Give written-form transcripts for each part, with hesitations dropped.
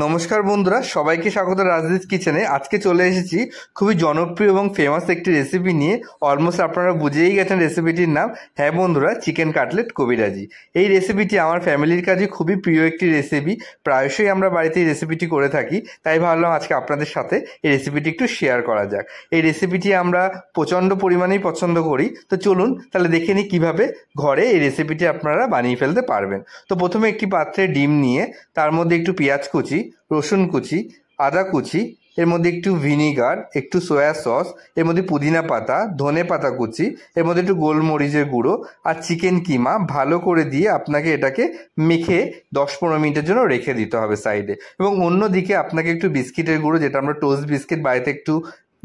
নমস্কার বন্ধুরা, সবাইকে স্বাগত রাজদীপ কিচেনে। আজকে চলে এসেছি খুবই জনপ্রিয় এবং ফেমাস একটি রেসিপি নিয়ে। অলমোস্ট আপনারা বুঝেই গেছেন রেসিপিটির নাম। হ্যাঁ বন্ধুরা, চিকেন কাটলেট কবিরাজি। এই রেসিপিটি আমার ফ্যামিলির কাছে খুবই প্রিয় একটি রেসিপি। প্রায়শই আমরা বাড়িতে এই রেসিপিটি করে থাকি, তাই ভাবলাম আজকে আপনাদের সাথে এই রেসিপিটি একটু শেয়ার করা যাক। এই রেসিপিটি আমরা প্রচণ্ড পরিমাণেই পছন্দ করি। তো চলুন তাহলে দেখে নিই কীভাবে ঘরে এই রেসিপিটি আপনারা বানিয়ে ফেলতে পারবেন। তো প্রথমে একটি পাত্রে ডিম নিয়ে তার মধ্যে একটু পেঁয়াজ কুচি, রসুন কুচি, আদা কুচি, এর মধ্যে একটু ভিনিগার, একটু সয়া সস, এর মধ্যে পুদিনা পাতা, ধনে পাতা কুচি, এর মধ্যে একটু গোলমরিচের গুঁড়ো আর চিকেন কিমা ভালো করে দিয়ে আপনাকে এটাকে মেখে 10-15 মিনিটের জন্য রেখে দিতে হবে সাইডে। এবং অন্যদিকে আপনাকে একটু বিস্কিটের গুঁড়ো, যেটা আমরা টোস্ট বিস্কিট বাড়িতে একটু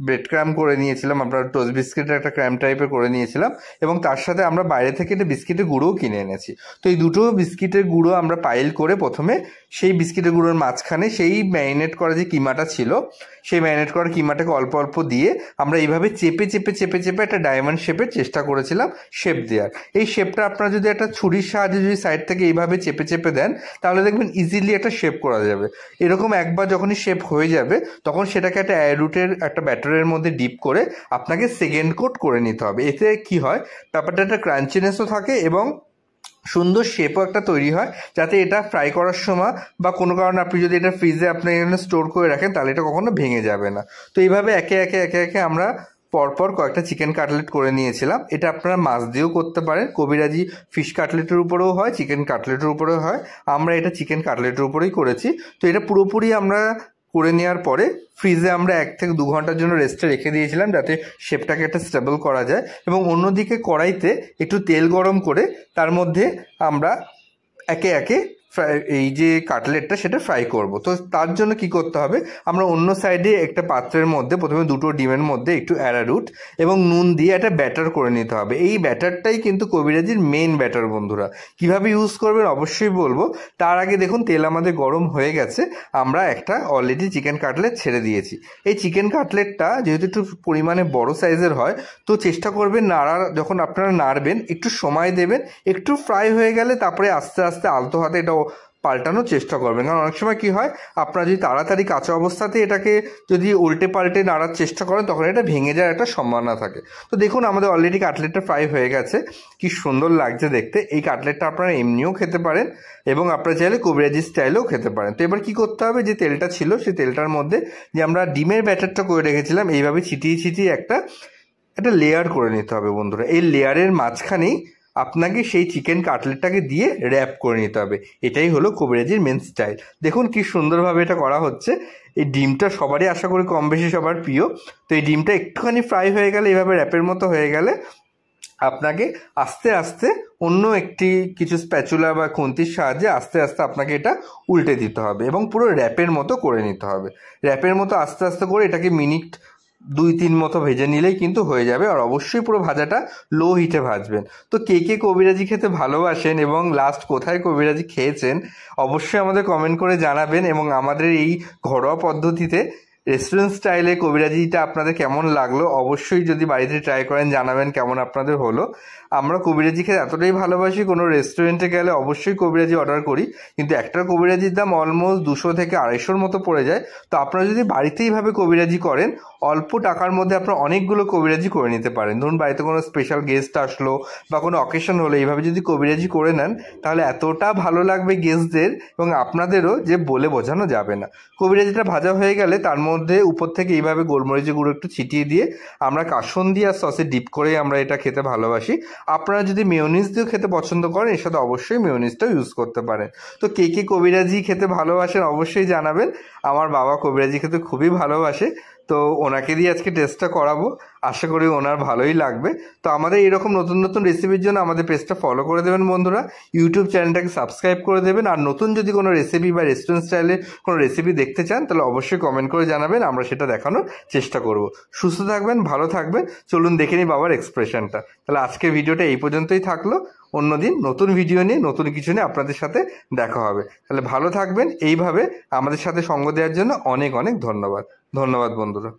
ব্রেড ক্র্যাম করে নিয়েছিলাম, আমরা টোস্ট বিস্কিটের একটা ক্র্যাম টাইপের করে নিয়েছিলাম, এবং তার সাথে আমরা বাইরে থেকে একটা বিস্কিটের গুঁড়োও কিনে এনেছি। তো এই দুটো বিস্কিটের গুঁড়ো আমরা পাইল করে প্রথমে সেই বিস্কিটের গুঁড়োর মাঝখানে সেই ম্যারিনেট করা যে কিমাটা ছিল, সেই ম্যারিনেট করা কিমাটাকে অল্প অল্প দিয়ে আমরা এইভাবে চেপে চেপে চেপে চেপে একটা ডায়মন্ড শেপের চেষ্টা করেছিলাম শেপ দেওয়ার। এই শেপটা আপনারা যদি একটা ছুরির সাহায্যে যদি সাইড থেকে এইভাবে চেপে চেপে দেন, তাহলে দেখবেন ইজিলি একটা শেপ করা যাবে। এরকম একবার যখনই শেপ হয়ে যাবে, তখন সেটাকে একটা অ্যারোরুটের একটা ব্যাটারের মধ্যে ডিপ করে আপনাকে সেকেন্ড কোট করে নিতে হবে। এতে কি হয়, ব্যাপারটা একটা ক্রাঞ্চিনেসও থাকে এবং সুন্দর শেপও একটা তৈরি হয়, যাতে এটা ফ্রাই করার সময় বা কোনো কারণে আপনি যদি এটা ফ্রিজে আপনি এখানে স্টোর করে রাখেন, তাহলে এটা কখনো ভেঙে যাবে না। তো এইভাবে একে একে একে একে আমরা পরপর কয়েকটা চিকেন কাটলেট করে নিয়েছিলাম। এটা আপনারা মাছ দিয়েও করতে পারেন, কবিরাজি ফিশ কাটলেটের উপরেও হয়, চিকেন কাটলেটের উপরেও হয়। আমরা এটা চিকেন কাটলেটের উপরেই করেছি। তো এটা পুরোপুরি আমরা করে নেওয়ার পরে ফ্রিজে আমরা 1 থেকে 2 ঘন্টার জন্য রেস্টে রেখে দিয়েছিলাম, যাতে শেপটাকে একটা স্টেবল করা যায়। এবং অন্যদিকে কড়াইতে একটু তেল গরম করে তার মধ্যে আমরা একে একে এই যে কাটলেটটা সেটা ফ্রাই করব। তো তার জন্য কি করতে হবে, আমরা অন্য সাইডে একটা পাত্রের মধ্যে প্রথমে 2টো ডিমের মধ্যে একটু অ্যারারুট এবং নুন দিয়ে একটা ব্যাটার করে নিতে হবে। এই ব্যাটারটাই কিন্তু কবিরাজির মেন ব্যাটার বন্ধুরা। কিভাবে ইউজ করবেন অবশ্যই বলবো। তার আগে দেখুন তেল আমাদের গরম হয়ে গেছে, আমরা একটা অলরেডি চিকেন কাটলেট ছেড়ে দিয়েছি। এই চিকেন কাটলেটটা যেহেতু একটু পরিমাণে বড় সাইজের হয়, তো চেষ্টা করবেন যখন আপনারা নাড়বেন একটু সময় দেবেন, একটু ফ্রাই হয়ে গেলে তারপরে আস্তে আস্তে আলতো হাতে এটা পাল্টানোর চেষ্টা করবেন। কারণ অনেক সময় কি হয়, আপনারা যদি তাড়াতাড়ি কাঁচা অবস্থাতে এটাকে যদি উল্টে পাল্টে নাড়ার চেষ্টা করেন, তখন এটা ভেঙে যাওয়ার একটা সম্ভাবনা থাকে। তো দেখুন আমাদের অলরেডি কাটলেটটা ফ্রাই হয়ে গেছে, কি সুন্দর লাগছে দেখতে। এই কাটলেটটা আপনারা এমনিও খেতে পারেন এবং আপনারা চাইলে কবিরাজি স্টাইলেও খেতে পারেন। তো এবার কি করতে হবে, যে তেলটা ছিল সেই তেলটার মধ্যে যে আমরা ডিমের ব্যাটারটা করে রেখেছিলাম, এইভাবে ছিটিয়ে ছিটিয়ে একটা লেয়ার করে নিতে হবে বন্ধুরা। এই লেয়ারের মাঝখানেই আপনাকে সেই চিকেন কাটলেটটাকে দিয়ে র্যাপ করে নিতে হবে। এটাই হলো কবিরাজির মেন স্টাইল। দেখুন কি সুন্দরভাবে এটা করা হচ্ছে। এই ডিমটা সবারই আশা করি কম বেশি সবার প্রিয়। তো এই ডিমটা একটুখানি ফ্রাই হয়ে গেলে, এইভাবে র্যাপের মতো হয়ে গেলে, আপনাকে আস্তে আস্তে অন্য কিছু স্প্যাচুলা বা খুন্তির সাহায্যে আস্তে আস্তে আপনাকে এটা উল্টে দিতে হবে এবং পুরো র্যাপের মতো করে নিতে হবে। র্যাপের মতো আস্তে আস্তে করে এটাকে মিনিট 2-3 মতো ভেজে নিলেই কিন্তু হয়ে যাবে। আর অবশ্যই পুরো ভাজাটা লো হিটে ভাজবেন। তো কে কে কবিরাজি খেতে ভালোবাসেন এবং লাস্ট কোথায় কবিরাজি খেয়েছেন, অবশ্যই আমাদের কমেন্ট করে জানাবেন। এবং আমাদের এই ঘরোয়া পদ্ধতিতে রেস্টুরেন্ট স্টাইলে কবিরাজিটা আপনাদের কেমন লাগলো, অবশ্যই যদি বাড়িতে ট্রাই করেন জানাবেন কেমন আপনাদের হলো। আমরা কবিরাজি খেতে এতটাই ভালোবাসি, কোনো রেস্টুরেন্টে গেলে অবশ্যই কবিরাজি অর্ডার করি, কিন্তু একটা কবিরাজির দাম অলমোস্ট 200 থেকে 250-র মতো পড়ে যায়। তো আপনারা যদি বাড়িতে এইভাবে কবিরাজি করেন, অল্প টাকার মধ্যে আপনারা অনেকগুলো কবিরাজি করে নিতে পারেন। ধরুন বাড়িতে কোনো স্পেশাল গেস্ট আসলো বা কোনো অকেশন হলো, এইভাবে যদি কবিরাজি করে নেন, তাহলে এতটা ভালো লাগবে গেস্টদের এবং আপনাদেরও যে বলে বোঝানো যাবে না। কবিরাজিটা ভাজা হয়ে গেলে তার মধ্যে উপর থেকে এইভাবে গোলমরিচের গুঁড়ো একটু ছিটিয়ে দিয়ে আমরা কাসুন্দি আর সসে ডিপ করে আমরা এটা খেতে ভালোবাসি। আপনারা যদি মেয়োনিজ দিয়েও খেতে পছন্দ করেন, এর সাথে অবশ্যই মেয়োনিজটাও ইউজ করতে পারেন। তো কে কে কবিরাজি খেতে ভালোবাসেন অবশ্যই জানাবেন। আমার বাবা কবিরাজি খেতে খুবই ভালোবাসে, তো ওনাকে দিয়ে আজকে টেস্টটা করাবো। আশা করি ওনার ভালোই লাগবে। তো আমাদের এরকম নতুন নতুন রেসিপির জন্য আমাদের পেজটা ফলো করে দেবেন বন্ধুরা, ইউটিউব চ্যানেলটাকে সাবস্ক্রাইব করে দেবেন। আর নতুন যদি কোনো রেসিপি বা রেস্টুরেন্ট স্টাইলে কোনো রেসিপি দেখতে চান, তাহলে অবশ্যই কমেন্ট করে জানাবেন, আমরা সেটা দেখানোর চেষ্টা করব। সুস্থ থাকবেন, ভালো থাকবেন। চলুন দেখে নিই বাবার এক্সপ্রেশনটা। তাহলে আজকের ভিডিওটা এই পর্যন্তই থাকলো। অন্যদিন নতুন ভিডিও নিয়ে নতুন কিছু নিয়ে আপনাদের সাথে দেখা হবে। তাহলে ভালো থাকবেন। এইভাবে আমাদের সাথে সঙ্গ দেওয়ার জন্য অনেক অনেক ধন্যবাদ। ধন্যবাদ বন্ধুরা।